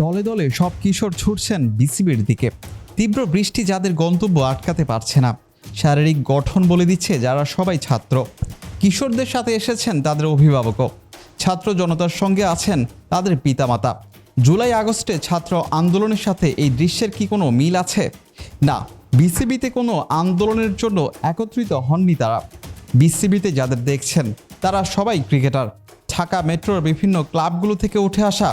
দলে দলে সব কিশোর ছুটছেন বিসিবির দিকে। তীব্র বৃষ্টি যাদের গন্তব্য আটকাতে পারছে না। শারীরিক গঠন বলে দিচ্ছে যারা সবাই ছাত্র। কিশোরদের সাথে এসেছেন তাদের অভিভাবকও। ছাত্র জনতার সঙ্গে আছেন তাদের পিতামাতা। জুলাই আগস্টে ছাত্র আন্দোলনের সাথে এই দৃশ্যের কি কোনো মিল আছে? না, বিসিবিতে কোনো আন্দোলনের জন্য একত্রিত হননি তারা। বিসিবিতে যাদের দেখছেন তারা সবাই ক্রিকেটার। ঢাকা মেট্রোর বিভিন্ন ক্লাবগুলো থেকে উঠে আসা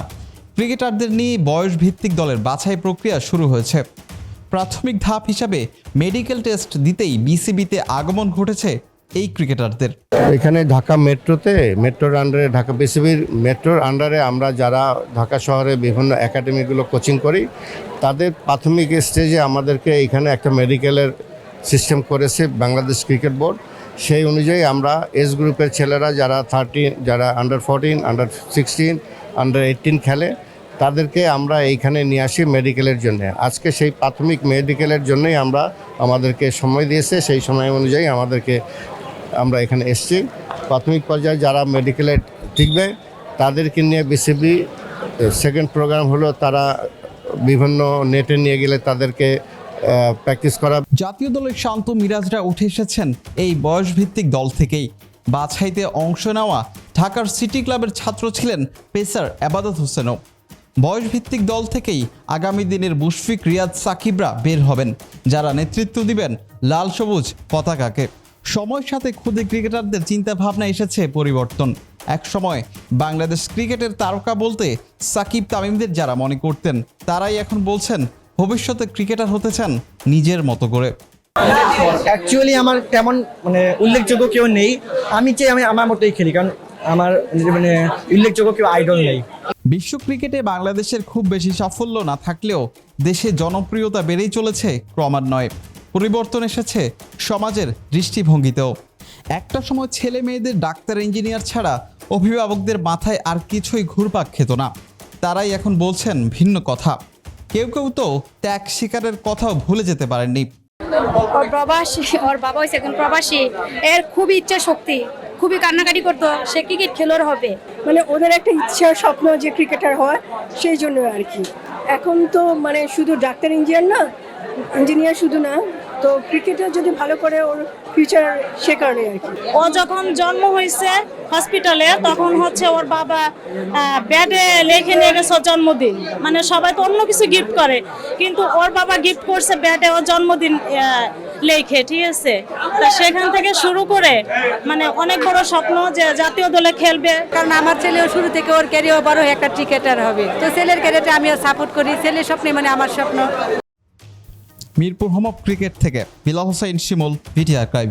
ক্রিকেটারদের নিয়ে বয়সভিত্তিক দলের বাছাই প্রক্রিয়া শুরু হয়েছে। প্রাথমিক ধাপ হিসাবে মেডিকেল টেস্ট দিতেই বিসিবিতে আগমন ঘটেছে এই ক্রিকেটারদের। এখানে ঢাকা মেট্রোর আন্ডারে ঢাকা বিসিবির মেট্রোর আন্ডারে আমরা যারা ঢাকা শহরে বিভিন্ন একাডেমিগুলো কোচিং করি, তাদের প্রাথমিক স্টেজে আমাদেরকে এখানে একটা মেডিকেলের সিস্টেম করেছে বাংলাদেশ ক্রিকেট বোর্ড। সেই অনুযায়ী আমরা এজ গ্রুপের ছেলেরা যারা 13, যারা আন্ডার 14, আন্ডার 16, আন্ডার 18 খেলে, তাদেরকে আমরা এইখানে নিয়ে আসি মেডিকেলের জন্য। আজকে সেই প্রাথমিক মেডিকেলের জন্যই আমাদেরকে সময় দিয়েছে। সেই সময় অনুযায়ী আমরা এখানে এসেছি। প্রাথমিক পর্যায়ে যারা মেডিকেলে টিকবে তাদেরকে নিয়ে বিসিবি সেকেন্ড প্রোগ্রাম হলো তারা বিভিন্ন নেটে নিয়ে গেলে তাদেরকে প্র্যাকটিস করা। জাতীয় দলের শান্ত মিরাজরা উঠে এসেছেন এই বয়সভিত্তিক দল থেকেই। বাছাইতে অংশ নেওয়া ঢাকার সিটি ক্লাবের ছাত্র ছিলেন পেসার আবাদত হোসেনও। বয়সভিত্তিক দল থেকেই আগামী দিনের মুশফিক, রিয়াদ, সাকিবরা বের হবেন, যারা নেতৃত্ব দিবেন লাল সবুজ পতাকাকে। সময়ের সাথে খুদে ক্রিকেটারদের চিন্তাভাবনা এসেছে পরিবর্তন। এক সময় বাংলাদেশ ক্রিকেটের তারকা বলতে সাকিব, তামিমদের যারা মনে করতেন, তারাই এখন বলছেন ভবিষ্যতে ক্রিকেটার হতে চান নিজের মতো করে। অ্যাকচুয়ালি আমার তেমন উল্লেখযোগ্য কেউ নেই। আমি চাই আমি আমার মতোই খেলি, কারণ আমার উল্লেখযোগ্য কেউ আইডল নেই। বিশ্ব ক্রিকেটে বাংলাদেশের খুব বেশি সাফল্য না থাকলেও দেশে জনপ্রিয়তা বেড়েই চলেছে ক্রমান্বয়ে। পরিবর্তন এসেছে সমাজের দৃষ্টিভঙ্গিতেও। একটা সময় ছেলে মেয়েদের ডাক্তার, ইঞ্জিনিয়ার ছাড়া অভিভাবকদের মাথায় আর কিছুই ঘুরপাক খেত না। তারাই এখন বলছেন ভিন্ন কথা। কেউ কেউ তো ত্যাগ শিকারের কথাও ভুলে যেতে পারেননি। ওর বাবা হয়েছে এখন প্রবাসী। এর খুবই ইচ্ছা শক্তি, খুবই কান্নাকাটি করতো সে ক্রিকেট খেলোয়াড় হবে। ওদের একটা ইচ্ছা স্বপ্ন যে ক্রিকেটার হয়, সেই জন্য আর কি। এখন তো শুধু ডাক্তার ইঞ্জিনিয়ার শুধু না, তো ক্রিকেটার যদি ভালো করে ওর ফিউচার, সে কারণে আর কি। ও যখন জন্ম হয়েছে হসপিটালে, তখন হচ্ছে ওর বাবা ব্যাটে লেখে নিয়ে গেছে ওর জন্মদিন। সবাই তো অন্য কিছু গিফট করে, কিন্তু ওর বাবা গিফট করছে ব্যাটে ওর জন্মদিন লেখে, ঠিক আছে। তা সেখান থেকে শুরু করে অনেক বড় স্বপ্ন যে জাতীয় দলে খেলবে। কারণ আমার ছেলেও শুরু থেকে ওর ক্যারিয়ার বড় একটা ক্রিকেটার হবে, তো ছেলের ক্যারিয়ারটা আমিও সাপোর্ট করি। ছেলের স্বপ্নে আমার স্বপ্ন। মিরপুর হোম অফ ক্রিকেট থেকে বিলাল হোসেন শিমুল, ভিটি আর্কাইভ।